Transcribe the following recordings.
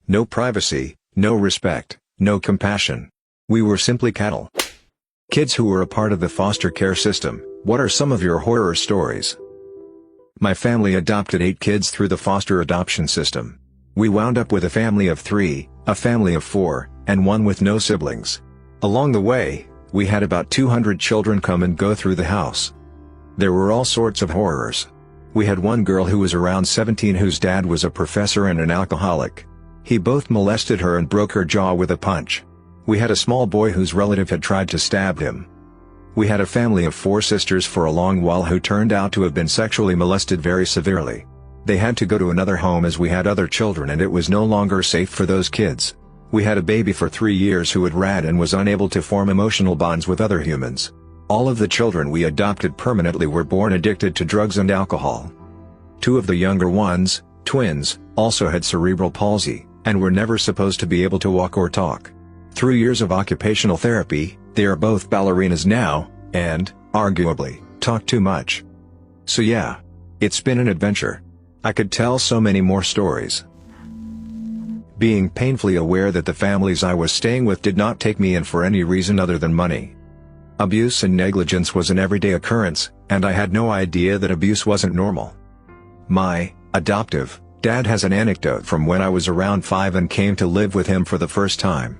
No privacy, no respect, no compassion. We were simply cattle. Kids who were a part of the foster care system, what are some of your horror stories? My family adopted 8 kids through the foster adoption system. We wound up with a family of 3, a family of 4, and one with no siblings. Along the way, we had about 200 children come and go through the house. There were all sorts of horrors. We had one girl who was around 17 whose dad was a professor and an alcoholic. He both molested her and broke her jaw with a punch. We had a small boy whose relative had tried to stab him. We had a family of 4 sisters for a long while who turned out to have been sexually molested very severely. They had to go to another home as we had other children and it was no longer safe for those kids. We had a baby for 3 years who had RAD and was unable to form emotional bonds with other humans. All of the children we adopted permanently were born addicted to drugs and alcohol. 2 of the younger ones, twins, also had cerebral palsy, and were never supposed to be able to walk or talk. Through years of occupational therapy, they are both ballerinas now, and, arguably, talk too much. So yeah. It's been an adventure. I could tell so many more stories. Being painfully aware that the families I was staying with did not take me in for any reason other than money. Abuse and negligence was an everyday occurrence, and I had no idea that abuse wasn't normal. My adoptive dad has an anecdote from when I was around 5 and came to live with him for the first time.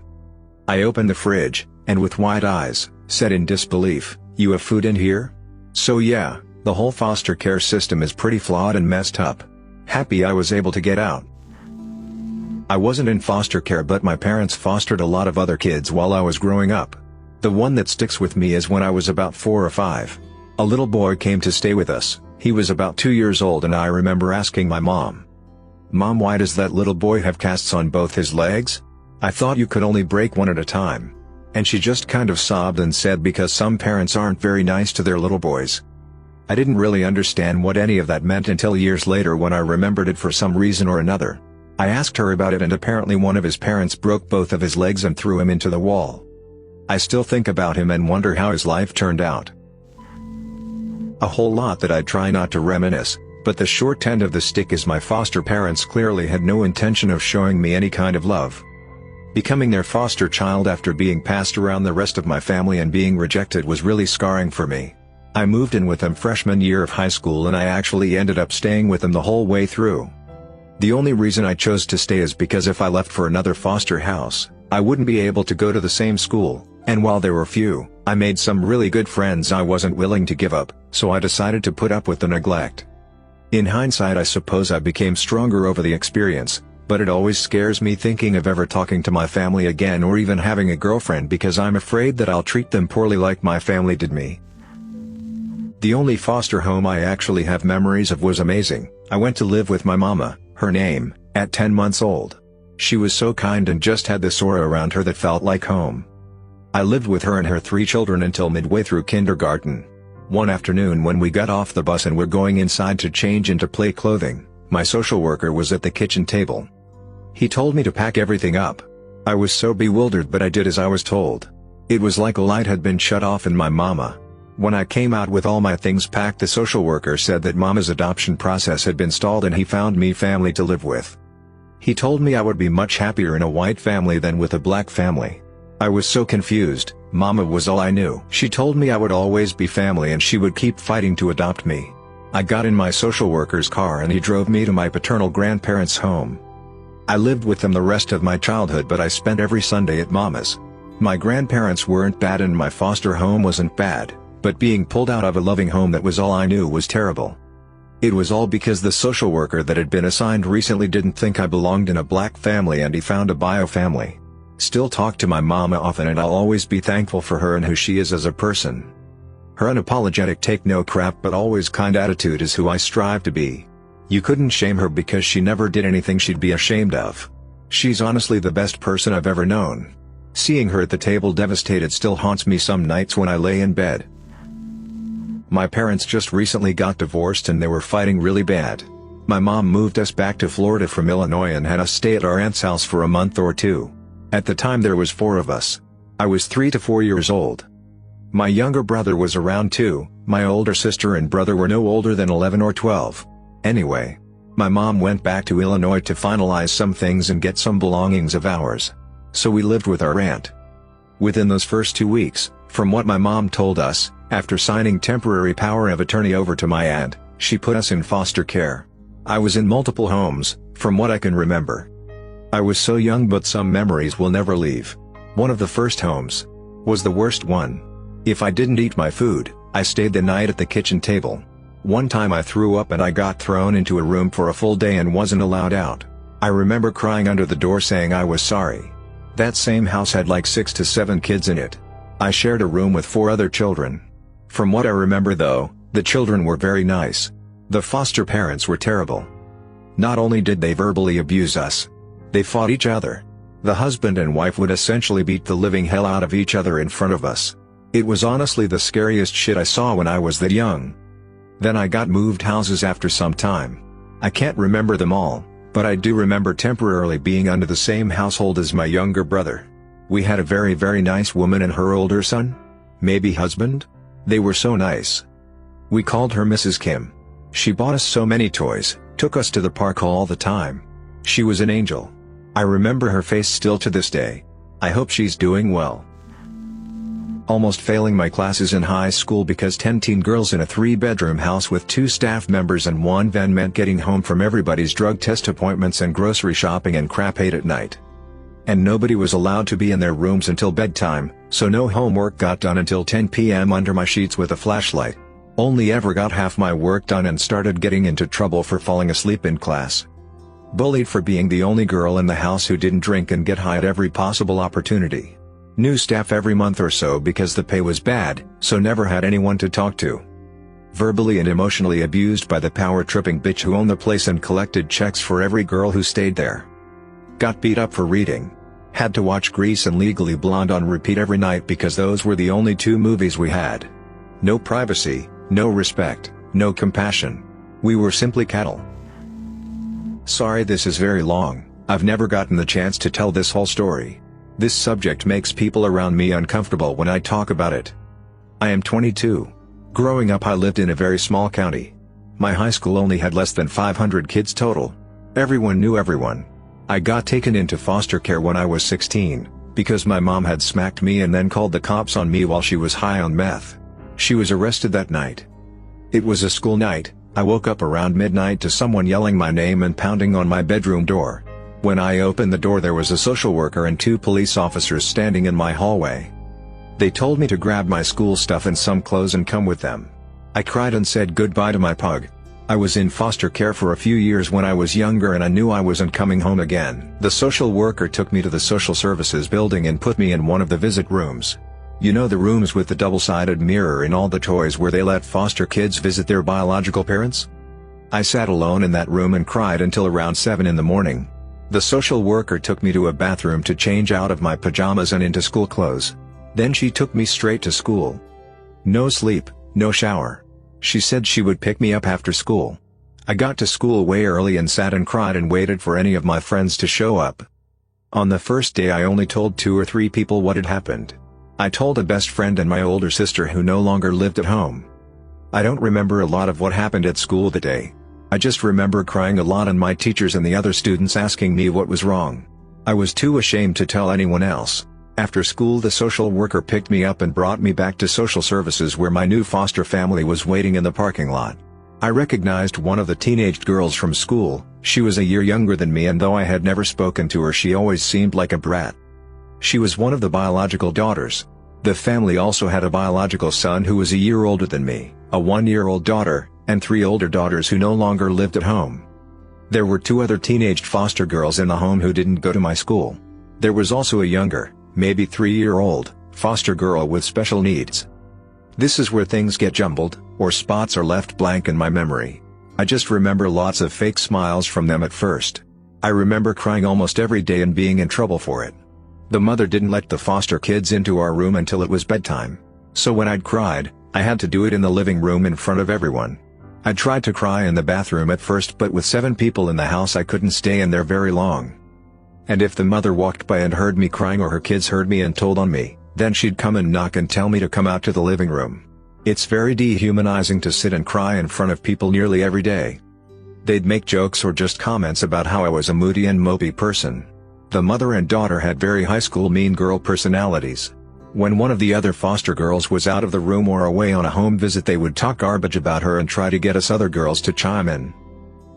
I opened the fridge, and with wide eyes, said in disbelief, "You have food in here?" So yeah, the whole foster care system is pretty flawed and messed up. Happy I was able to get out. I wasn't in foster care but my parents fostered a lot of other kids while I was growing up. The one that sticks with me is when I was about 4 or 5. A little boy came to stay with us. He was about 2 years old and I remember asking my mom, "Mom, why does that little boy have casts on both his legs? I thought you could only break one at a time." And she just kind of sobbed and said because some parents aren't very nice to their little boys. I didn't really understand what any of that meant until years later when I remembered it for some reason or another. I asked her about it and apparently one of his parents broke both of his legs and threw him into the wall. I still think about him and wonder how his life turned out. A whole lot that I try not to reminisce, but the short end of the stick is my foster parents clearly had no intention of showing me any kind of love. Becoming their foster child after being passed around the rest of my family and being rejected was really scarring for me. I moved in with them freshman year of high school and I actually ended up staying with them the whole way through. The only reason I chose to stay is because if I left for another foster house, I wouldn't be able to go to the same school, and while there were few, I made some really good friends I wasn't willing to give up, so I decided to put up with the neglect. In hindsight I suppose I became stronger over the experience, but it always scares me thinking of ever talking to my family again or even having a girlfriend because I'm afraid that I'll treat them poorly like my family did me. The only foster home I actually have memories of was amazing. I went to live with my mama, her name, at 10 months old. She was so kind and just had this aura around her that felt like home. I lived with her and her 3 children until midway through kindergarten. One afternoon when we got off the bus and were going inside to change into play clothing, my social worker was at the kitchen table. He told me to pack everything up. I was so bewildered but I did as I was told. It was like a light had been shut off in my mama. When I came out with all my things packed, the social worker said that mama's adoption process had been stalled and he found me family to live with. He told me I would be much happier in a white family than with a black family. I was so confused. Mama was all I knew. She told me I would always be family and she would keep fighting to adopt me. I got in my social worker's car and he drove me to my paternal grandparents' home. I lived with them the rest of my childhood but I spent every Sunday at mama's. My grandparents weren't bad and my foster home wasn't bad, but being pulled out of a loving home that was all I knew was terrible. It was all because the social worker that had been assigned recently didn't think I belonged in a black family and he found a bio family. Still talk to my mama often and I'll always be thankful for her and who she is as a person. Her unapologetic take no crap but always kind attitude is who I strive to be. You couldn't shame her because she never did anything she'd be ashamed of. She's honestly the best person I've ever known. Seeing her at the table devastated still haunts me some nights when I lay in bed. My parents just recently got divorced and they were fighting really bad. My mom moved us back to Florida from Illinois and had us stay at our aunt's house for a month or 2. At the time there was 4 of us. I was 3 to 4 years old. My younger brother was around 2, my older sister and brother were no older than 11 or 12. Anyway, My mom went back to Illinois to finalize some things and get some belongings of ours. So we lived with our aunt. Within those first 2 weeks, from what my mom told us, after signing temporary power of attorney over to my aunt, she put us in foster care. I was in multiple homes, from what I can remember. I was so young, but some memories will never leave. One of the first homes was the worst one. If I didn't eat my food, I stayed the night at the kitchen table. One time I threw up and I got thrown into a room for a full day and wasn't allowed out. I remember crying under the door saying I was sorry. That same house had like 6 to 7 kids in it. I shared a room with 4 other children. From what I remember though, the children were very nice. The foster parents were terrible. Not only did they verbally abuse us, they fought each other. The husband and wife would essentially beat the living hell out of each other in front of us. It was honestly the scariest shit I saw when I was that young. Then I got moved houses after some time. I can't remember them all, but I do remember temporarily being under the same household as my younger brother. We had a very nice woman and her older son? Maybe husband? They were so nice. We called her Mrs. Kim. She bought us so many toys, took us to the park all the time. She was an angel. I remember her face still to this day. I hope she's doing well. Almost failing my classes in high school because 10 teen girls in a 3-bedroom house with 2 staff members and 1 van meant getting home from everybody's drug test appointments and grocery shopping and crap 8 at night. And nobody was allowed to be in their rooms until bedtime, so no homework got done until 10 p.m. under my sheets with a flashlight. Only ever got half my work done and started getting into trouble for falling asleep in class. Bullied for being the only girl in the house who didn't drink and get high at every possible opportunity. New staff every month or so because the pay was bad, so never had anyone to talk to. Verbally and emotionally abused by the power-tripping bitch who owned the place and collected checks for every girl who stayed there. Got beat up for reading. Had to watch Grease and Legally Blonde on repeat every night because those were the only 2 movies we had. No privacy, no respect, no compassion. We were simply cattle. Sorry this is very long, I've never gotten the chance to tell this whole story. This subject makes people around me uncomfortable when I talk about it. I am 22. Growing up I lived in a very small county. My high school only had less than 500 kids total. Everyone knew everyone. I got taken into foster care when I was 16, because my mom had smacked me and then called the cops on me while she was high on meth. She was arrested that night. It was a school night. I woke up around midnight to someone yelling my name and pounding on my bedroom door. When I opened the door there was a social worker and 2 police officers standing in my hallway. They told me to grab my school stuff and some clothes and come with them. I cried and said goodbye to my pug. I was in foster care for a few years when I was younger and I knew I wasn't coming home again. The social worker took me to the social services building and put me in one of the visit rooms. You know, the rooms with the double-sided mirror and all the toys where they let foster kids visit their biological parents? I sat alone in that room and cried until around 7 in the morning. The social worker took me to a bathroom to change out of my pajamas and into school clothes. Then she took me straight to school. No sleep, no shower. She said she would pick me up after school. I got to school way early and sat and cried and waited for any of my friends to show up. On the first day I only told 2 or 3 people what had happened. I told a best friend and my older sister who no longer lived at home. I don't remember a lot of what happened at school that day. I just remember crying a lot and my teachers and the other students asking me what was wrong. I was too ashamed to tell anyone else. After school the social worker picked me up and brought me back to social services where my new foster family was waiting in the parking lot. I recognized one of the teenage girls from school. She was a year younger than me and though I had never spoken to her she always seemed like a brat. She was one of the biological daughters. The family also had a biological son who was a year older than me, a 1-year-old daughter, and 3 older daughters who no longer lived at home. There were 2 other teenaged foster girls in the home who didn't go to my school. There was also a younger, maybe 3-year-old, foster girl with special needs. This is where things get jumbled, or spots are left blank in my memory. I just remember lots of fake smiles from them at first. I remember crying almost every day and being in trouble for it. The mother didn't let the foster kids into our room until it was bedtime. So when I'd cried, I had to do it in the living room in front of everyone. I tried to cry in the bathroom at first but with 7 people in the house I couldn't stay in there very long. And if the mother walked by and heard me crying or her kids heard me and told on me, then she'd come and knock and tell me to come out to the living room. It's very dehumanizing to sit and cry in front of people nearly every day. They'd make jokes or just comments about how I was a moody and mopey person. The mother and daughter had very high school mean girl personalities. When one of the other foster girls was out of the room or away on a home visit, they would talk garbage about her and try to get us other girls to chime in.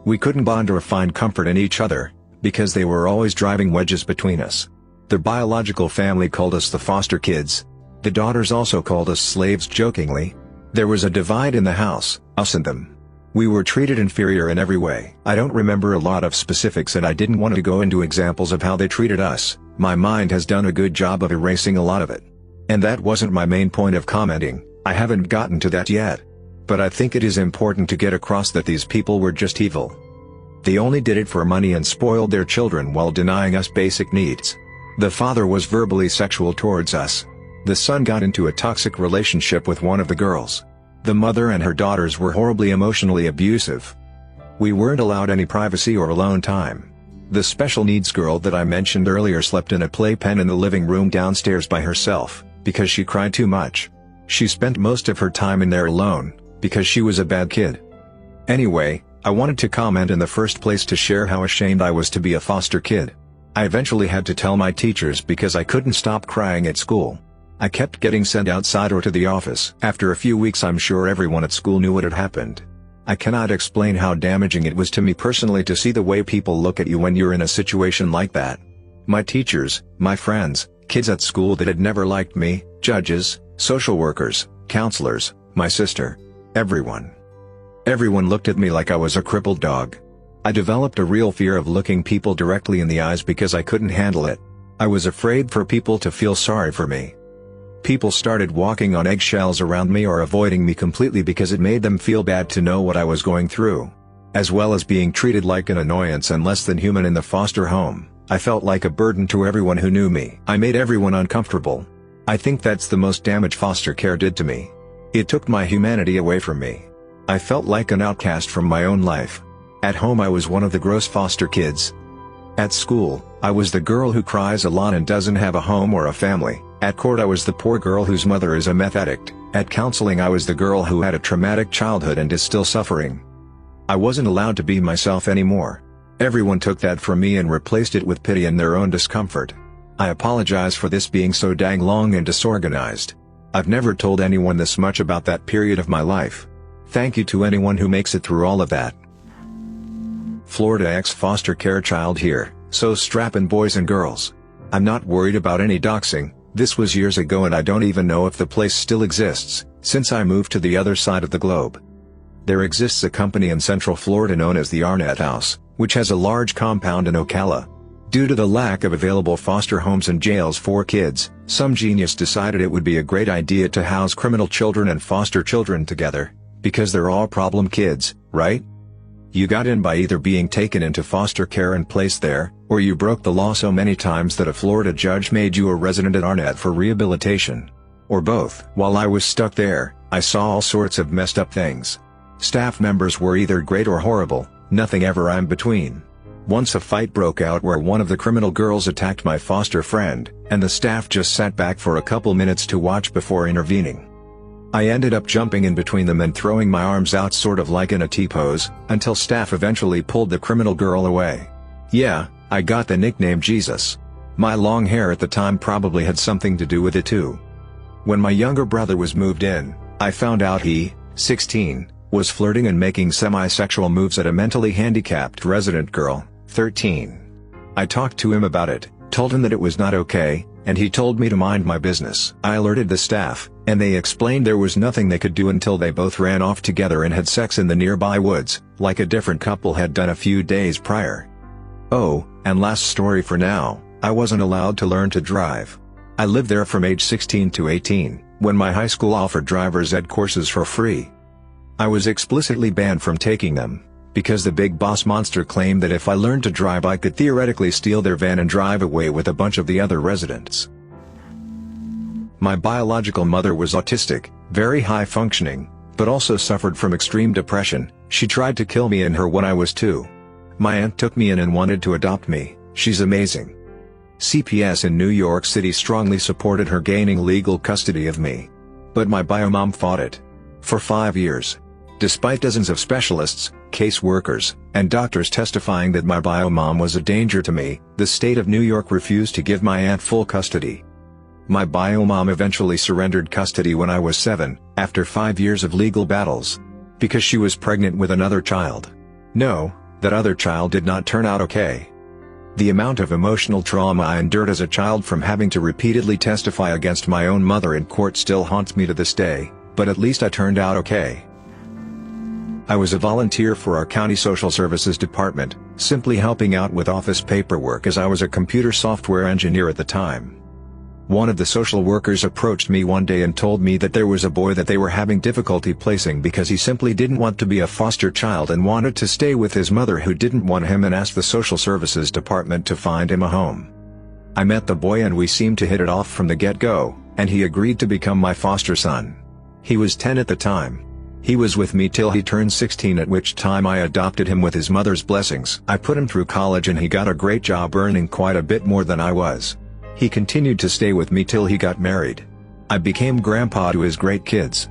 We couldn't bond or find comfort in each other, because they were always driving wedges between us. The biological family called us the foster kids. The daughters also called us slaves jokingly. There was a divide in the house, us and them. We were treated inferior in every way. I don't remember a lot of specifics and I didn't want to go into examples of how they treated us. My mind has done a good job of erasing a lot of it. And that wasn't my main point of commenting, I haven't gotten to that yet. But I think it is important to get across that these people were just evil. They only did it for money and spoiled their children while denying us basic needs. The father was verbally sexual towards us. The son got into a toxic relationship with one of the girls. The mother and her daughters were horribly emotionally abusive. We weren't allowed any privacy or alone time. The special needs girl that I mentioned earlier slept in a playpen in the living room downstairs by herself, because she cried too much. She spent most of her time in there alone, because she was a bad kid. Anyway, I wanted to comment in the first place to share how ashamed I was to be a foster kid. I eventually had to tell my teachers because I couldn't stop crying at school. I kept getting sent outside or to the office. After a few weeks, I'm sure everyone at school knew what had happened. I cannot explain how damaging it was to me personally to see the way people look at you when you're in a situation like that. My teachers, my friends, kids at school that had never liked me, judges, social workers, counselors, my sister. Everyone. Everyone looked at me like I was a crippled dog. I developed a real fear of looking people directly in the eyes because I couldn't handle it. I was afraid for people to feel sorry for me. People started walking on eggshells around me or avoiding me completely because it made them feel bad to know what I was going through. As well as being treated like an annoyance and less than human in the foster home, I felt like a burden to everyone who knew me. I made everyone uncomfortable. I think that's the most damage foster care did to me. It took my humanity away from me. I felt like an outcast from my own life. At home I was one of the gross foster kids. At school, I was the girl who cries a lot and doesn't have a home or a family. At court I was the poor girl whose mother is a meth addict. At counseling I was the girl who had a traumatic childhood and is still suffering. I wasn't allowed to be myself anymore. Everyone took that from me and replaced it with pity and their own discomfort. I apologize for this being so dang long and disorganized. I've never told anyone this much about that period of my life. Thank you to anyone who makes it through all of that. Florida ex-foster care child here, so strap in boys and girls. I'm not worried about any doxing. This was years ago and I don't even know if the place still exists, since I moved to the other side of the globe. There exists a company in Central Florida known as the Arnett House, which has a large compound in Ocala. Due to the lack of available foster homes and jails for kids, some genius decided it would be a great idea to house criminal children and foster children together, because they're all problem kids, right? You got in by either being taken into foster care and placed there, or you broke the law so many times that a Florida judge made you a resident at Arnett for rehabilitation. Or both. While I was stuck there, I saw all sorts of messed up things. Staff members were either great or horrible, nothing ever in between. Once a fight broke out where one of the criminal girls attacked my foster friend, and the staff just sat back for a couple minutes to watch before intervening. I ended up jumping in between them and throwing my arms out sort of like in a T-pose, until staff eventually pulled the criminal girl away. Yeah, I got the nickname Jesus. My long hair at the time probably had something to do with it too. When my younger brother was moved in, I found out he, 16, was flirting and making semi-sexual moves at a mentally handicapped resident girl, 13. I talked to him about it, told him that it was not okay, and he told me to mind my business. I alerted the staff, and they explained there was nothing they could do until they both ran off together and had sex in the nearby woods, like a different couple had done a few days prior. Oh, and last story for now, I wasn't allowed to learn to drive. I lived there from age 16 to 18, when my high school offered driver's ed courses for free. I was explicitly banned from taking them, because the big boss monster claimed that if I learned to drive I could theoretically steal their van and drive away with a bunch of the other residents. My biological mother was autistic, very high functioning, but also suffered from extreme depression. She tried to kill me and her when I was 2. My aunt took me in and wanted to adopt me. She's amazing. CPS in New York City strongly supported her gaining legal custody of me. But my bio mom fought it. For 5 years. Despite dozens of specialists, case workers, and doctors testifying that my bio mom was a danger to me, the state of New York refused to give my aunt full custody. My bio mom eventually surrendered custody when I was 7, after 5 years of legal battles. Because she was pregnant with another child. No, that other child did not turn out okay. The amount of emotional trauma I endured as a child from having to repeatedly testify against my own mother in court still haunts me to this day, but at least I turned out okay. I was a volunteer for our county social services department, simply helping out with office paperwork as I was a computer software engineer at the time. One of the social workers approached me one day and told me that there was a boy that they were having difficulty placing because he simply didn't want to be a foster child and wanted to stay with his mother who didn't want him, and asked the social services department to find him a home. I met the boy and we seemed to hit it off from the get-go, and he agreed to become my foster son. He was 10 at the time. He was with me till he turned 16, at which time I adopted him with his mother's blessings. I put him through college and he got a great job earning quite a bit more than I was. He continued to stay with me till he got married. I became grandpa to his great kids.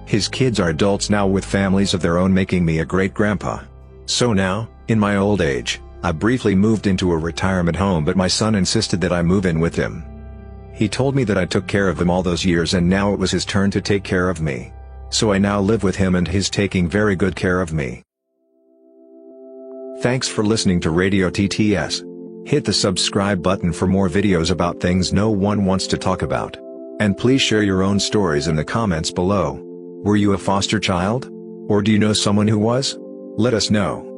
His kids are adults now with families of their own, making me a great grandpa. So now, in my old age, I briefly moved into a retirement home, but my son insisted that I move in with him. He told me that I took care of him all those years and now it was his turn to take care of me. So I now live with him and he's taking very good care of me. Thanks for listening to Radio TTS. Hit the subscribe button for more videos about things no one wants to talk about. And please share your own stories in the comments below. Were you a foster child? Or do you know someone who was? Let us know.